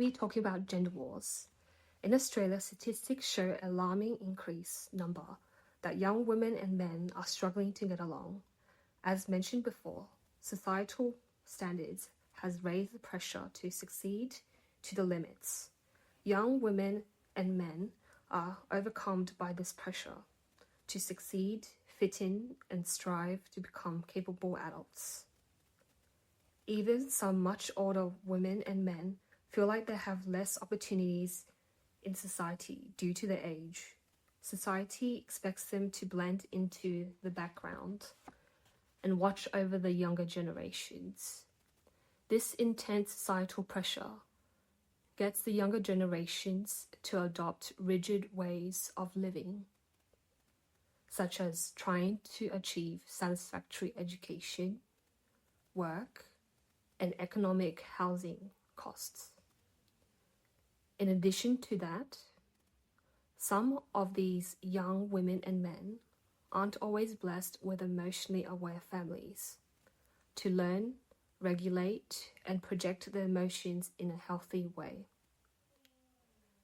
be talking about gender wars. In Australia, statistics show an alarming increase number that young women and men are struggling to get along. As mentioned before, societal standards has raised the pressure to succeed to the limits. Young women and men are overcome by this pressure to succeed, fit in, and strive to become capable adults. Even some much older women and men feel like they have less opportunities in society due to their age. Society expects them to blend into the background and watch over the younger generations. This intense societal pressure gets the younger generations to adopt rigid ways of living, such as trying to achieve satisfactory education, work, and economic housing costs. In addition to that, some of these young women and men aren't always blessed with emotionally aware families to learn, regulate, and project their emotions in a healthy way.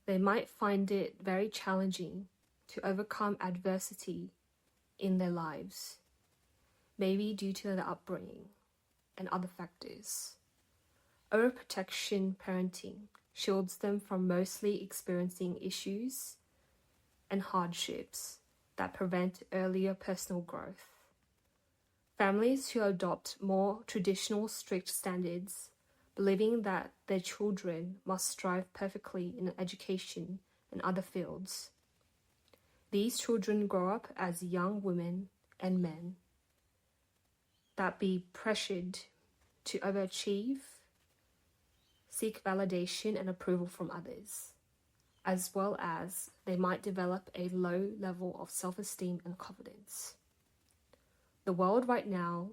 They might find it very challenging to overcome adversity in their lives, maybe due to their upbringing and other factors. Overprotection parenting shields them from mostly experiencing issues and hardships that prevent earlier personal growth. Families who adopt more traditional strict standards, believing that their children must strive perfectly in education and other fields. These children grow up as young women and men that be pressured to overachieve, seek validation and approval from others, as well as they might develop a low level of self-esteem and confidence. The world right now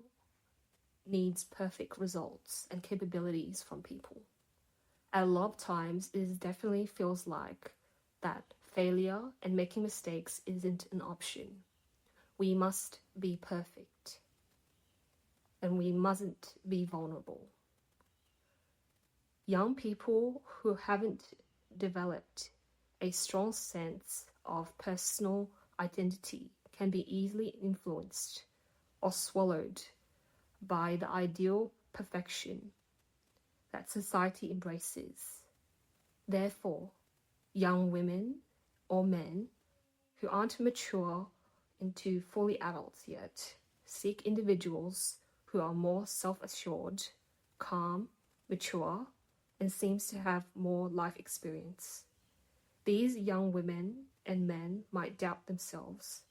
needs perfect results and capabilities from people. At a lot of times, it definitely feels like that failure and making mistakes isn't an option. We must be perfect, and we mustn't be vulnerable. Young people who haven't developed a strong sense of personal identity can be easily influenced or swallowed by the ideal perfection that society embraces. Therefore, young women or men who aren't mature into fully adults yet seek individuals who are more self-assured, calm, mature, and seems to have more life experience. These young women and men might doubt themselves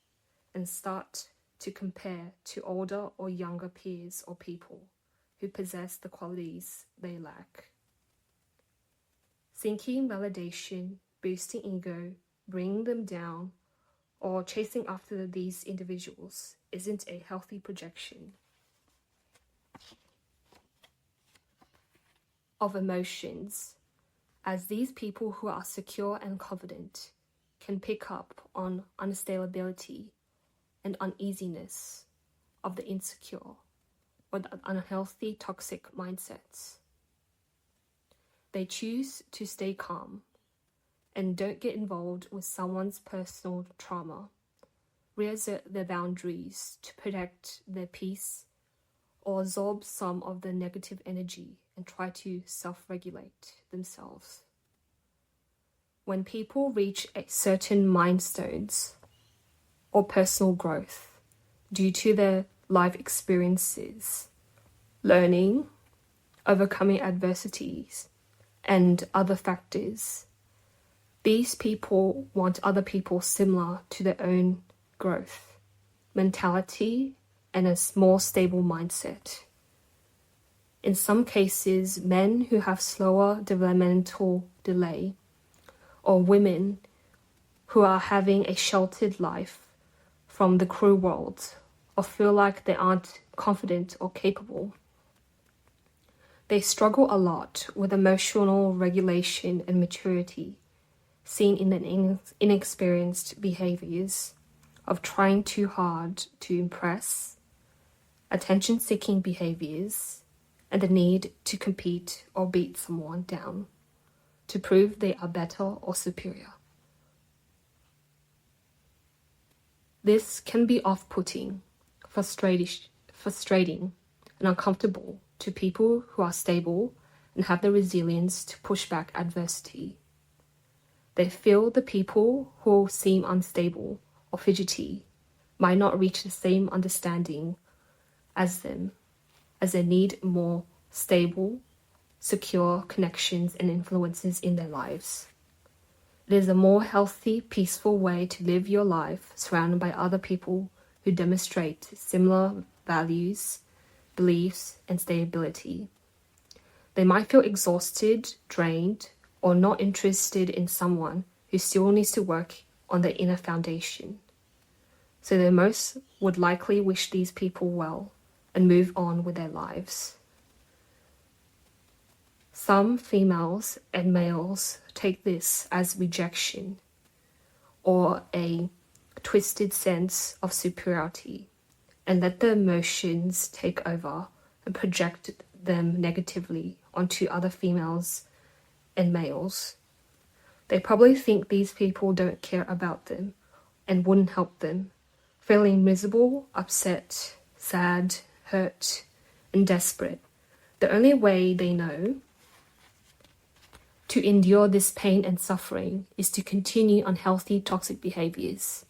and start to compare to older or younger peers or people who possess the qualities they lack. Seeking validation, boosting ego, bringing them down, or chasing after these individuals isn't a healthy projection of emotions, as these people who are secure and confident can pick up on unstability and uneasiness of the insecure or the unhealthy toxic mindsets. They choose to stay calm and don't get involved with someone's personal trauma, reassert their boundaries to protect their peace, or absorb some of the negative energy and try to self-regulate themselves. When people reach a certain milestones or personal growth due to their life experiences, learning, overcoming adversities, and other factors, these people want other people similar to their own growth, mentality, and a more stable mindset. In some cases, men who have slower developmental delay, or women who are having a sheltered life from the cruel world, or feel like they aren't confident or capable. They struggle a lot with emotional regulation and maturity, seen in the inexperienced behaviors of trying too hard to impress, attention-seeking behaviors, and the need to compete or beat someone down. to prove they are better or superior. This can be off-putting, frustrating, and uncomfortable to people who are stable and have the resilience to push back adversity. They feel the people who seem unstable or fidgety might not reach the same understanding as them, as they need more stable, secure connections and influences in their lives. It is a more healthy, peaceful way to live your life surrounded by other people who demonstrate similar values, beliefs, and stability. They might feel exhausted, drained, or not interested in someone who still needs to work on their inner foundation. So they most would likely wish these people well and move on with their lives. Some females and males take this as rejection or a twisted sense of superiority and let the emotions take over and project them negatively onto other females and males. They probably think these people don't care about them and wouldn't help them, feeling miserable, upset, sad, hurt, and desperate. The only way they know to endure this pain and suffering is to continue unhealthy, toxic behaviors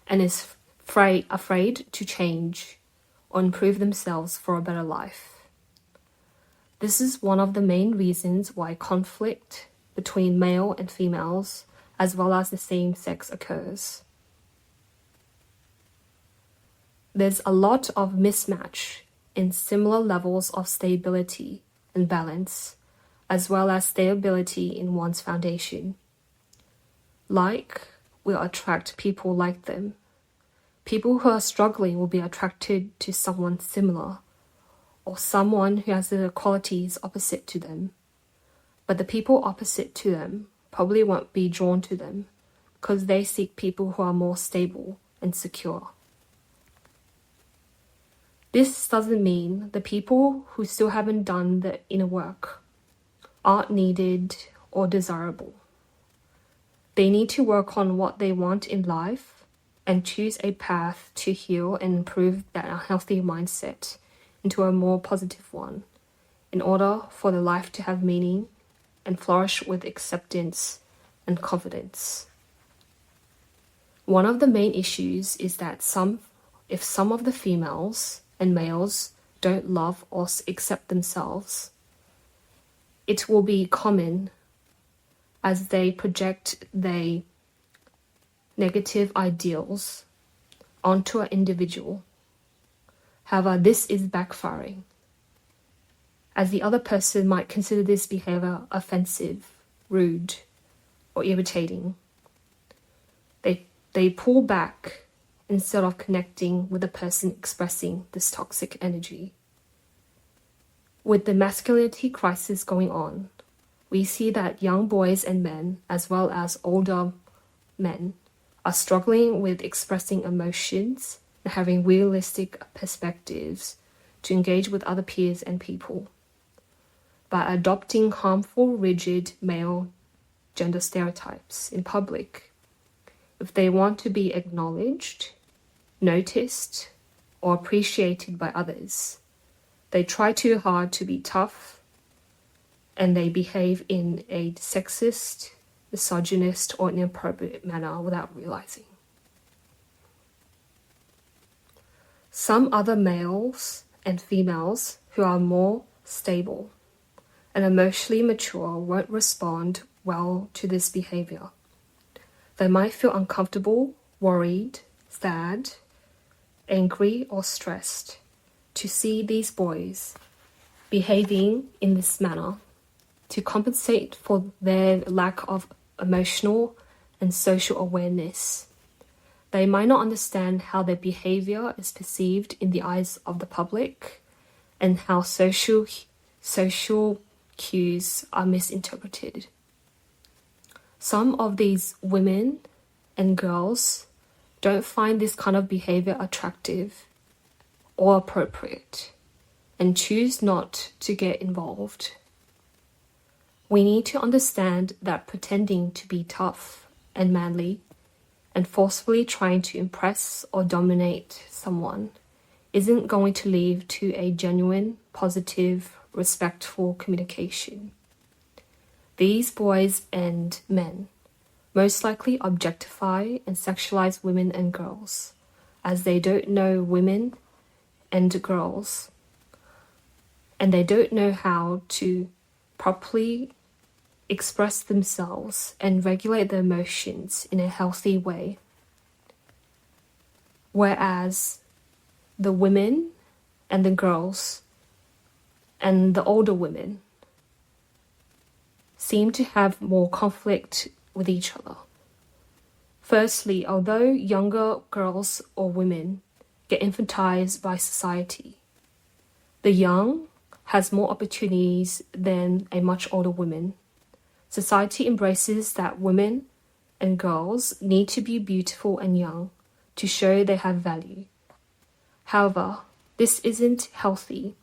and is afraid to change or improve themselves for a better life. This is one of the main reasons why conflict between male and females, as well as the same sex, occurs. There's a lot of mismatch in similar levels of stability and balance, as well as stability in one's foundation. Like will attract people like them. People who are struggling will be attracted to someone similar, or someone who has the qualities opposite to them. But the people opposite to them probably won't be drawn to them because they seek people who are more stable and secure. This doesn't mean the people who still haven't done the inner work aren't needed or desirable. They need to work on what they want in life and choose a path to heal and improve that unhealthy mindset into a more positive one in order for the life to have meaning and flourish with acceptance and confidence. One of the main issues is that if some of the females and males don't love or accept themselves, it will be common as they project their negative ideals onto an individual. However, this is backfiring, as the other person might consider this behavior offensive, rude, or irritating. They pull back instead of connecting with the person expressing this toxic energy. With the masculinity crisis going on, we see that young boys and men, as well as older men, are struggling with expressing emotions and having realistic perspectives to engage with other peers and people. By adopting harmful, rigid male gender stereotypes in public, if they want to be acknowledged, noticed, or appreciated by others, they try too hard to be tough and they behave in a sexist, misogynist, or inappropriate manner without realizing. Some other males and females who are more stable and emotionally mature won't respond well to this behavior. They might feel uncomfortable, worried, sad, angry, or stressed to see these boys behaving in this manner to compensate for their lack of emotional and social awareness. They might not understand how their behavior is perceived in the eyes of the public and how social cues are misinterpreted. Some of these women and girls don't find this kind of behavior attractive or appropriate and choose not to get involved. We need to understand that pretending to be tough and manly and forcefully trying to impress or dominate someone isn't going to lead to a genuine, positive, respectful communication. These boys and men most likely objectify and sexualize women and girls, as they don't know women and girls, and they don't know how to properly express themselves and regulate their emotions in a healthy way. Whereas the women and the girls and the older women seem to have more conflict with each other. Firstly, although younger girls or women get infantized by society, the young has more opportunities than a much older woman. Society embraces that women and girls need to be beautiful and young to show they have value. However, this isn't healthy,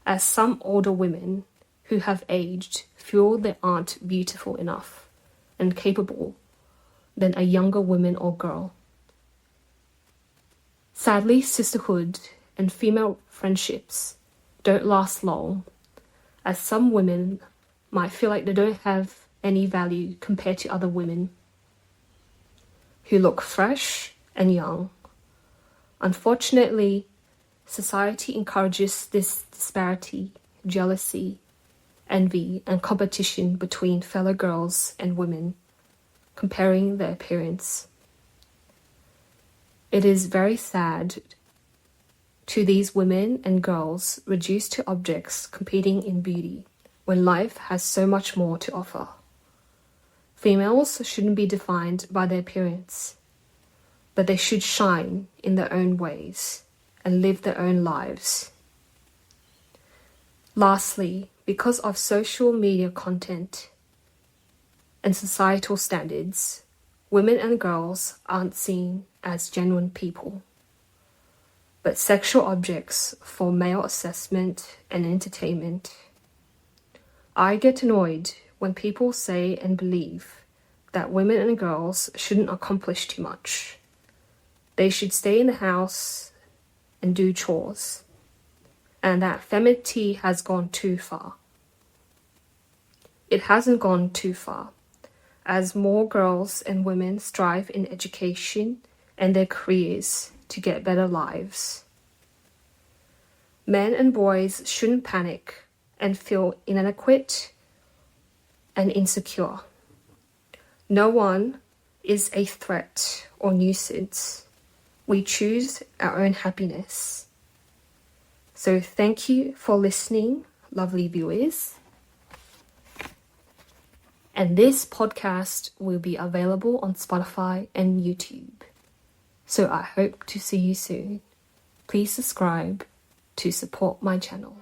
as some older women who have aged feel they aren't beautiful enough and capable than a younger woman or girl. Sadly, sisterhood and female friendships don't last long, as some women might feel like they don't have any value compared to other women who look fresh and young. Unfortunately, society encourages this disparity, jealousy, envy, and competition between fellow girls and women, comparing their appearance. It is very sad to these women and girls reduced to objects competing in beauty when life has so much more to offer. Females shouldn't be defined by their appearance, but they should shine in their own ways and live their own lives. Lastly, because of social media content and societal standards, women and girls aren't seen as genuine people, but sexual objects for male assessment and entertainment. I get annoyed when people say and believe that women and girls shouldn't accomplish too much. They should stay in the house and do chores, and that femininity has gone too far. It hasn't gone too far, as more girls and women strive in education and their careers to get better lives. Men and boys shouldn't panic and feel inadequate and insecure. No one is a threat or nuisance. We choose our own happiness. So thank you for listening, lovely viewers. And this podcast will be available on Spotify and YouTube. So I hope to see you soon. Please subscribe to support my channel.